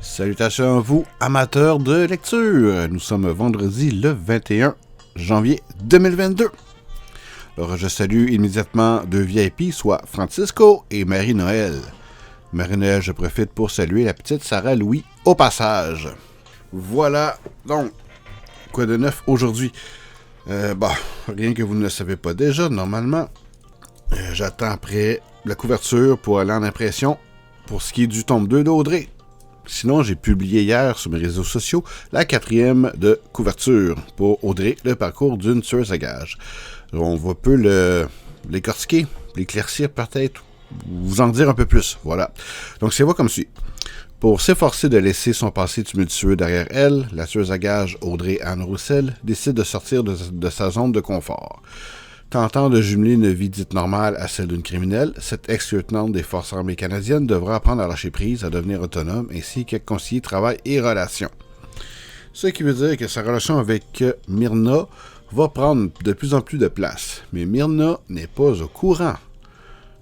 Salutations à vous, amateurs de lecture. Nous sommes vendredi le 21 janvier 2022. Alors, je salue immédiatement deux VIP, soit Francisco et Marie-Noël. Marie-Noël, je profite pour saluer la petite Sarah Louis au passage. Voilà, donc, quoi de neuf aujourd'hui? Rien que vous ne le savez pas déjà, normalement, j'attends après la couverture pour aller en impression pour ce qui est du tome 2 d'Audrey. Sinon, j'ai publié hier sur mes réseaux sociaux la 4e de couverture pour Audrey, le parcours d'une tueuse à gages. On va peu l'écortiquer, l'éclaircir peut-être, vous en dire un peu plus. Voilà. Donc, c'est comme suit. Pour s'efforcer de laisser son passé tumultueux derrière elle, la tueuse à gages Audrey Anne Roussel décide de sortir de sa zone de confort. Tentant de jumeler une vie dite normale à celle d'une criminelle, cette ex-lieutenant des Forces armées canadiennes devra apprendre à lâcher prise, à devenir autonome, ainsi qu'à concilier travail et relations. Ce qui veut dire que sa relation avec Myrna va prendre de plus en plus de place. Mais Myrna n'est pas au courant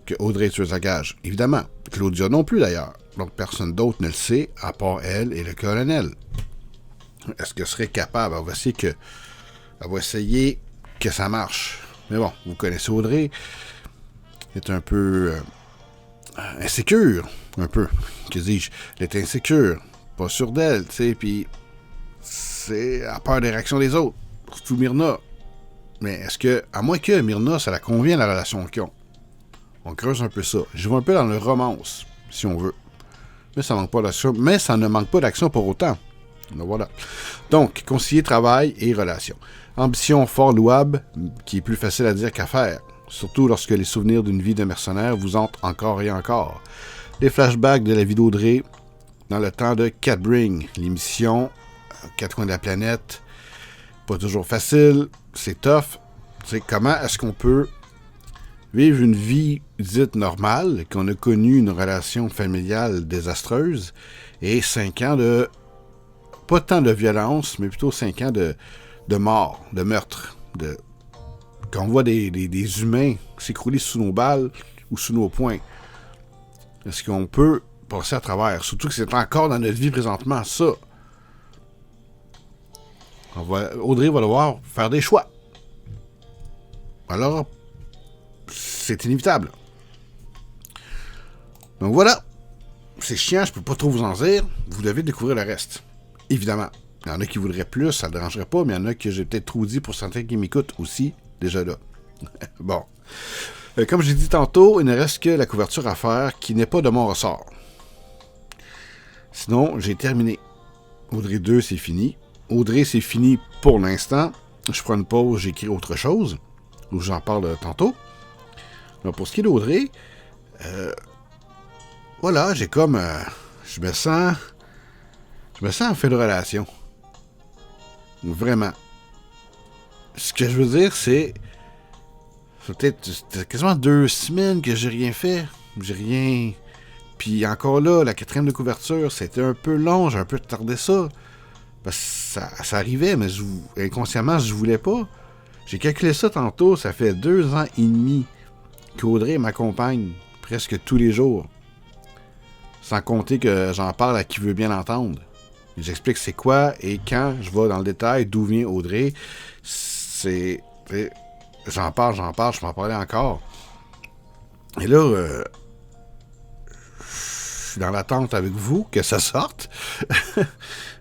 que Audrey est tueuse à gages. Évidemment, Claudia non plus d'ailleurs. Donc personne d'autre ne le sait, à part elle et le colonel. Est-ce qu'elle serait capable? Elle va essayer que ça marche. Mais bon, vous connaissez Audrey, elle est un peu insécure, un peu, que dis-je, elle est insécure, pas sûre d'elle, tu sais, puis c'est à peur des réactions des autres, surtout Myrna. Mais est-ce que, à moins que Myrna, ça la convient la relation qu'ils ont, on creuse un peu ça. Je vais un peu dans le romance, si on veut. Mais ça ne manque pas d'action pour autant. Donc, voilà. Donc, concilier travail et relations. Ambition fort louable, qui est plus facile à dire qu'à faire, surtout lorsque les souvenirs d'une vie de mercenaire vous hantent encore et encore. Les flashbacks de la vie d'Audrey dans le temps de Catbring, l'émission Quatre coins de la planète, pas toujours facile, c'est tough. C'est comment est-ce qu'on peut vivre une vie dite normale, qu'on a connu une relation familiale désastreuse, et 5 ans de, pas tant de violence, mais plutôt 5 ans de mort, de meurtre, quand on voit des humains s'écrouler sous nos balles ou sous nos poings. Est-ce qu'on peut passer à travers? Surtout que c'est encore dans notre vie présentement, ça. Audrey va devoir faire des choix. Alors, c'est inévitable. Donc voilà. C'est chiant, je peux pas trop vous en dire. Vous devez découvrir le reste. Évidemment. Il y en a qui voudraient plus, ça ne dérangerait pas, mais il y en a que j'ai peut-être trop dit pour certains qui m'écoutent aussi, déjà là. Bon. Comme j'ai dit tantôt, il ne reste que la couverture à faire qui n'est pas de mon ressort. Sinon, j'ai terminé. Audrey 2, c'est fini. Audrey, c'est fini pour l'instant. Je prends une pause, j'écris autre chose, ou j'en parle tantôt. Alors, pour ce qui est d'Audrey, voilà, j'ai comme... je me sens en fin de relation. Vraiment. Ce que je veux dire, c'est peut-être quasiment 2 semaines que j'ai rien fait. J'ai rien... Puis encore là, la 4e de couverture, c'était un peu long, j'ai un peu retardé ça. Parce que ça arrivait, mais inconsciemment, je voulais pas. J'ai calculé ça tantôt, ça fait 2 ans et demi qu'Audrey m'accompagne presque tous les jours. Sans compter que j'en parle à qui veut bien l'entendre. J'explique c'est quoi et quand je vais dans le détail d'où vient Audrey. J'en parle, je peux en parler encore. Et là, je suis dans l'attente avec vous que ça sorte.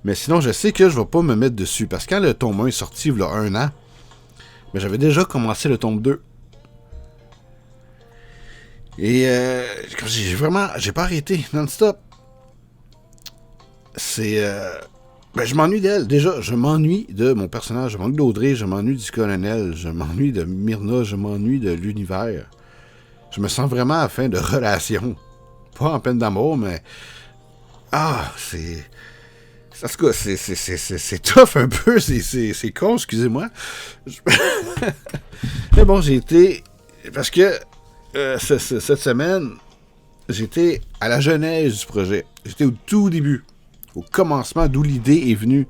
Mais sinon, je sais que je vais pas me mettre dessus. Parce que quand le tome 1 est sorti, il y a 1 an, mais j'avais déjà commencé le tome 2. Et j'ai pas arrêté non-stop. Je m'ennuie d'elle. Déjà, je m'ennuie de mon personnage. Je m'ennuie d'Audrey, je m'ennuie du colonel, je m'ennuie de Myrna, je m'ennuie de l'univers. Je me sens vraiment à fin de relation. Pas en peine d'amour, mais... c'est... En tout cas, c'est tough un peu, c'est con, excusez-moi. Mais bon, j'ai été... Parce que cette semaine, j'étais à la genèse du projet. J'étais au tout début. Au commencement, d'où l'idée est venue.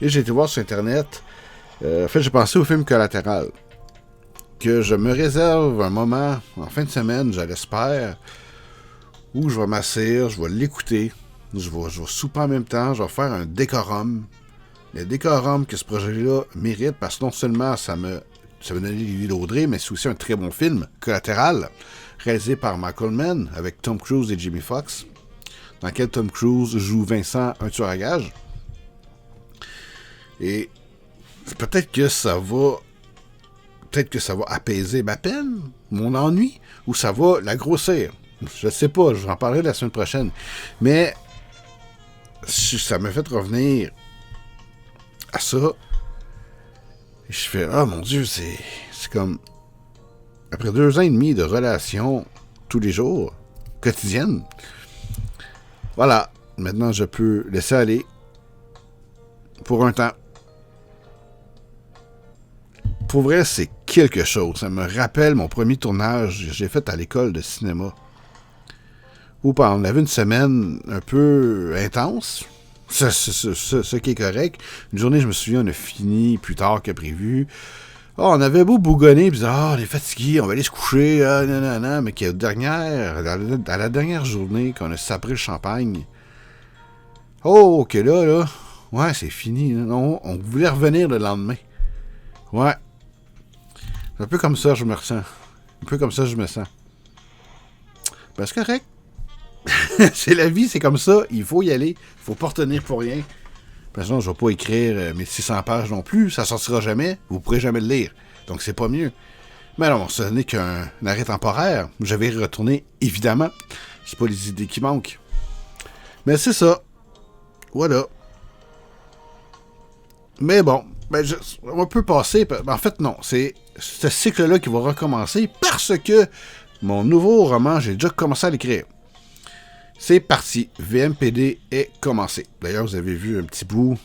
Et j'ai été voir sur Internet. En fait, j'ai pensé au film Collatéral. Que je me réserve un moment, en fin de semaine, je l'espère, où je vais m'asseoir, je vais l'écouter. je vais souper en même temps, je vais faire un décorum. Le décorum que ce projet-là mérite, parce que non seulement ça me donne l'idée d'Audrey, mais c'est aussi un très bon film, Collatéral, réalisé par Michael Mann, avec Tom Cruise et Jamie Foxx, dans lequel Tom Cruise joue Vincent, un tueur à gages. Et peut-être que ça va apaiser ma peine, mon ennui, ou ça va la grossir. Je sais pas, je vais en parler la semaine prochaine. Mais ça m'a fait revenir à ça. Et je fais, ah mon Dieu, c'est comme... Après 2 ans et demi de relation tous les jours, quotidienne, voilà, maintenant je peux laisser aller pour un temps. Pour vrai, c'est quelque chose. Ça me rappelle mon premier tournage que j'ai fait à l'école de cinéma. Où on avait une semaine un peu intense. Ce qui est correct. Une journée, je me souviens, on a fini plus tard que prévu. On avait beau bougonner, puis on est fatigué, on va aller se coucher, nanana, mais à la dernière journée, qu'on a sapré le champagne, ok, là, ouais, c'est fini. Non, on voulait revenir le lendemain. Ouais. C'est un peu comme ça, je me ressens. Un peu comme ça, je me sens. Ben, c'est correct. C'est la vie, c'est comme ça. Il faut y aller. Il faut pas retenir pour rien. Parce que je vais pas écrire mes 600 pages non plus. Ça sortira jamais. Vous pourrez jamais le lire. Donc, c'est pas mieux. Mais non, ce n'est qu'un arrêt temporaire. Je vais y retourner, évidemment. C'est pas les idées qui manquent. Mais c'est ça. Voilà. Mais bon, on peut passer. En fait, non. C'est ce cycle-là qui va recommencer parce que mon nouveau roman, j'ai déjà commencé à l'écrire. C'est parti. VMPD est commencé. D'ailleurs, vous avez vu un petit bout.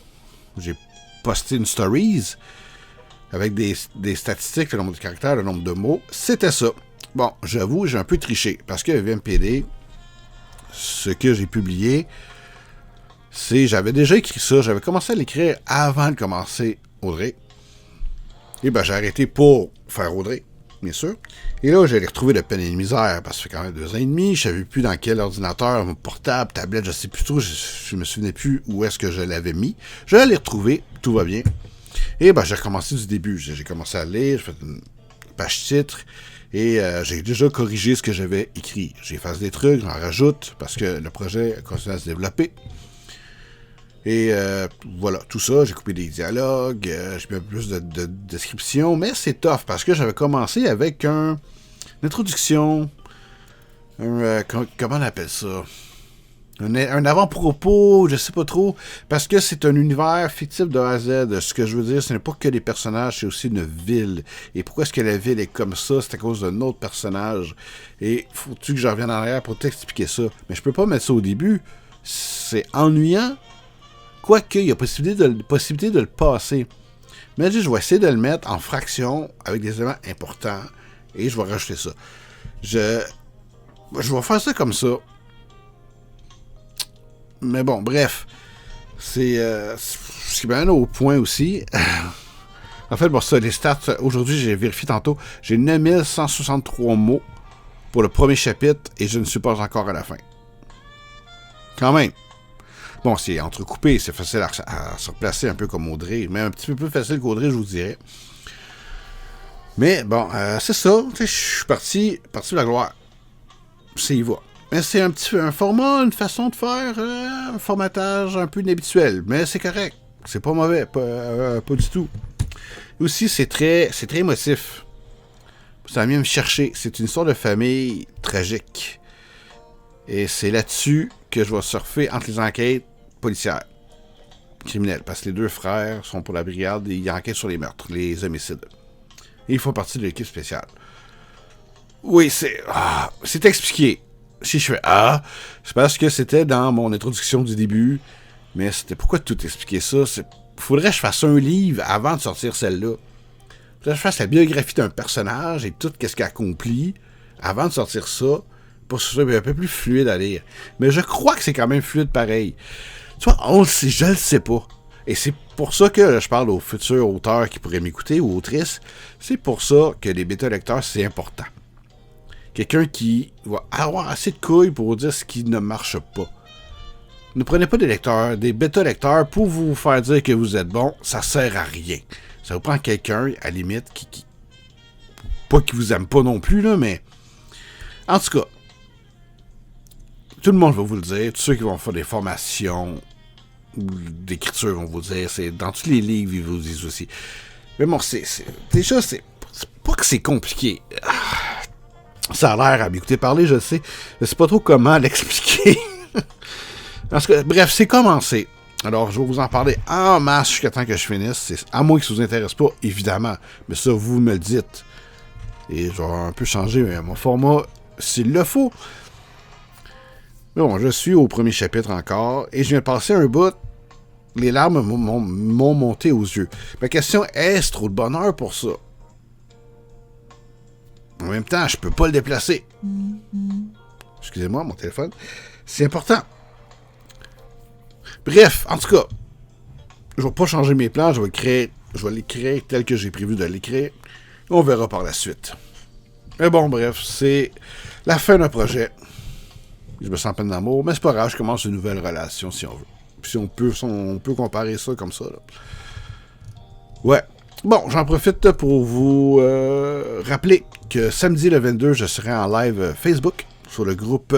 J'ai posté une stories avec des statistiques, le nombre de caractères, le nombre de mots. C'était ça. Bon, j'avoue, j'ai un peu triché parce que VMPD, ce que j'ai publié, j'avais déjà écrit ça. J'avais commencé à l'écrire avant de commencer Audrey. Et j'ai arrêté pour faire Audrey, bien sûr. Et là, j'allais retrouver de peine et de misère, parce que ça fait quand même 2 ans et demi, je savais plus dans quel ordinateur, mon portable, tablette, je sais plus trop, je me souvenais plus où est-ce que je l'avais mis. Je l'ai retrouvé, tout va bien. Et j'ai recommencé du début. J'ai commencé à lire, j'ai fait une page titre, et j'ai déjà corrigé ce que j'avais écrit. J'efface des trucs, j'en rajoute, parce que le projet continue à se développer. Et voilà, tout ça, j'ai coupé des dialogues, j'ai mis un peu plus de description, mais c'est tough, parce que j'avais commencé avec une introduction, comment on appelle ça? Un avant-propos, je sais pas trop, parce que c'est un univers fictif de A à Z. Ce que je veux dire, ce n'est pas que des personnages, c'est aussi une ville. Et pourquoi est-ce que la ville est comme ça? C'est à cause d'un autre personnage. Et faut-tu que je revienne en arrière pour t'expliquer ça? Mais je peux pas mettre ça au début. C'est ennuyant. Quoique, il y a possibilité de le passer. Mais je vais essayer de le mettre en fraction avec des éléments importants. Et je vais rajouter ça. Je vais faire ça comme ça. Mais bon, bref. C'est ce qui m'amène au point aussi. En fait, ça, les stats, aujourd'hui, j'ai vérifié tantôt. J'ai 9163 mots pour le premier chapitre et je ne suis pas encore à la fin. Quand même. Bon, c'est entrecoupé, c'est facile à se replacer un peu comme Audrey, mais un petit peu plus facile qu'Audrey, je vous dirais. Mais bon, c'est ça, je suis parti de la gloire. C'est y va. Mais c'est un format, une façon de faire, un formatage un peu inhabituel, mais c'est correct. C'est pas mauvais, pas du tout. Aussi, c'est très émotif. Ça vient me chercher. C'est une histoire de famille tragique. Et c'est là-dessus que je vais surfer entre les enquêtes policières, criminelles, parce que les 2 frères sont pour la brigade et ils enquêtent sur les meurtres, les homicides. Et ils font partie de l'équipe spéciale. Oui, c'est expliqué. Si je fais c'est parce que c'était dans mon introduction du début, mais c'était pourquoi tout expliquer ça? Faudrait que je fasse un livre avant de sortir celle-là. Faudrait que je fasse la biographie d'un personnage et tout ce qu'il accomplit avant de sortir ça, pour que ce soit un peu plus fluide à lire. Mais je crois que c'est quand même fluide pareil. Tu vois, on le sait, je le sais pas. Et c'est pour ça que je parle aux futurs auteurs qui pourraient m'écouter, ou autrices. C'est pour ça que les bêta-lecteurs, c'est important. Quelqu'un qui va avoir assez de couilles pour dire ce qui ne marche pas. Ne prenez pas des lecteurs, des bêta-lecteurs pour vous faire dire que vous êtes bon. Ça sert à rien. Ça vous prend quelqu'un, à la limite, qui pas qui vous aime pas non plus, là, mais... En tout cas, tout le monde va vous le dire. Tous ceux qui vont faire des formations d'écriture vont vous dire. C'est dans tous les livres, ils vous disent aussi. Mais bon, déjà, c'est pas que c'est compliqué. Ça a l'air à m'écouter parler, je sais. Je sais pas trop comment l'expliquer. Parce que, bref, c'est commencé. Alors, je vais vous en parler en masse jusqu'à temps que je finisse. C'est, à moins que ça vous intéresse pas, évidemment. Mais ça, vous me le dites. Et je vais un peu changer mon format s'il le faut. Mais bon, je suis au premier chapitre encore. Et je viens de passer un bout. Les larmes m'ont monté aux yeux. Ma question, est-ce trop de bonheur pour ça? En même temps, je peux pas le déplacer. Excusez-moi, mon téléphone. C'est important. Bref, en tout cas, je vais pas changer mes plans. Je vais l'écrire tel que j'ai prévu de l'écrire. On verra par la suite. Mais bon, bref, c'est la fin d'un projet. Je me sens peine d'amour, mais c'est pas grave, je commence une nouvelle relation si on veut. Puis on peut comparer ça comme ça. Là. Ouais. Bon, j'en profite pour vous rappeler que samedi le 22, je serai en live Facebook sur le groupe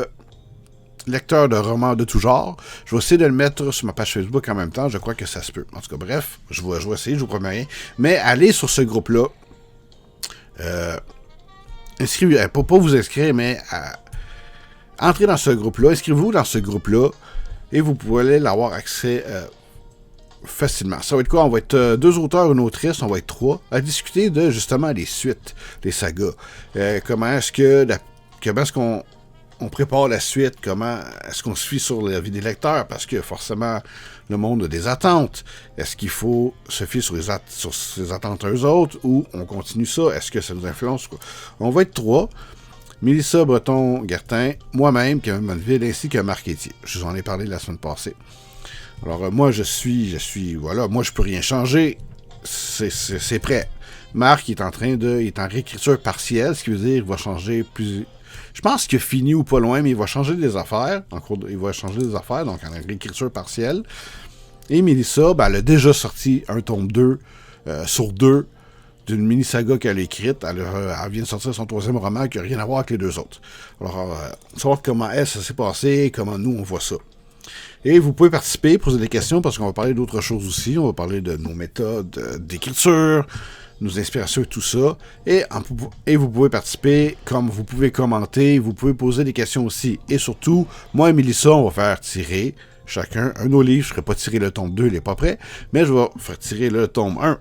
lecteur de romans de tout genre. Je vais essayer de le mettre sur ma page Facebook en même temps. Je crois que ça se peut. En tout cas, bref, je vais essayer, je vous promets rien. Mais allez sur ce groupe-là. Inscrivez, pas vous inscrire, mais entrez dans ce groupe-là. Inscrivez-vous dans ce groupe-là et vous pourrez avoir accès facilement. Ça va être quoi? On va être 2 auteurs, une autrice, on va être 3 à discuter de justement les suites, les sagas. Comment est-ce qu'on prépare la suite? Comment est-ce qu'on se fie sur la vie des lecteurs? Parce que forcément, le monde a des attentes. Est-ce qu'il faut se fier sur ses attentes eux autres ou on continue ça? Est-ce que ça nous influence? Quoi? On va être 3. Mélissa Breton-Gartin, moi-même, Kevin Bonneville, ainsi que Marc Etier. Je vous en ai parlé la semaine passée. Alors, moi, voilà, moi, je peux rien changer. C'est prêt. Marc, il est en réécriture partielle, ce qui veut dire qu'il va changer plus... Je pense qu'il a fini ou pas loin, mais il va changer des affaires. Donc, en réécriture partielle. Et Mélissa, elle a déjà sorti un tome 2 sur 2 d'une mini-saga qu'elle a écrite. Elle vient de sortir son 3e roman qui n'a rien à voir avec les 2 autres. Alors, savoir comment ça s'est passé, comment nous, on voit ça. Et vous pouvez participer, poser des questions, parce qu'on va parler d'autres choses aussi. On va parler de nos méthodes d'écriture, nos inspirations et tout ça. Et vous pouvez participer, comme vous pouvez commenter, vous pouvez poser des questions aussi. Et surtout, moi et Mélissa, on va faire tirer chacun un de nos livres. Je ne ferai pas tirer le tome 2, il n'est pas prêt, mais je vais faire tirer le tome 1.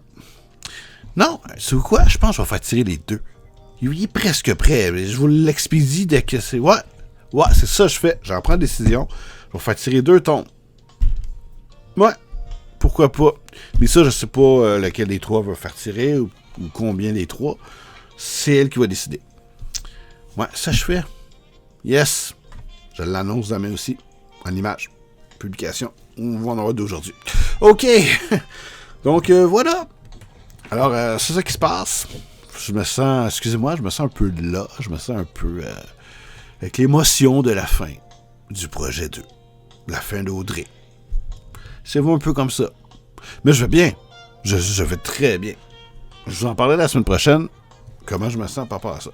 Non, c'est quoi? Je pense que je vais faire tirer les 2. Il est presque prêt. Je vous l'expédie dès que c'est... Ouais, c'est ça que je fais. J'en prends décision. Je vais faire tirer 2 tombes. Ouais, pourquoi pas. Mais ça, je sais pas lequel des 3 va faire tirer ou combien des 3. C'est elle qui va décider. Ouais, ça je fais. Yes. Je l'annonce demain aussi. En image. Publication. On va en avoir d'aujourd'hui. OK. Donc, voilà. Alors, c'est ça qui se passe. Je me sens un peu là. Je me sens un peu avec l'émotion de la fin du projet 2. La fin d'Audrey. C'est un peu comme ça. Mais je vais bien. Je vais très bien. Je vous en parlerai la semaine prochaine. Comment je me sens par rapport à ça.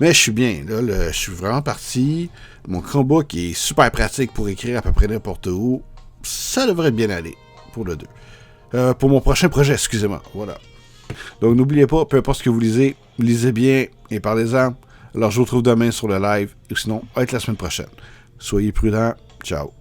Mais je suis bien. Là, je suis vraiment parti. Mon Chromebook est super pratique pour écrire à peu près n'importe où. Ça devrait bien aller pour le 2. Pour mon prochain projet, excusez-moi. Voilà. Donc n'oubliez pas, peu importe ce que vous lisez bien et parlez-en. Alors je vous retrouve demain sur le live. Ou sinon, être la semaine prochaine. Soyez prudents. Ciao.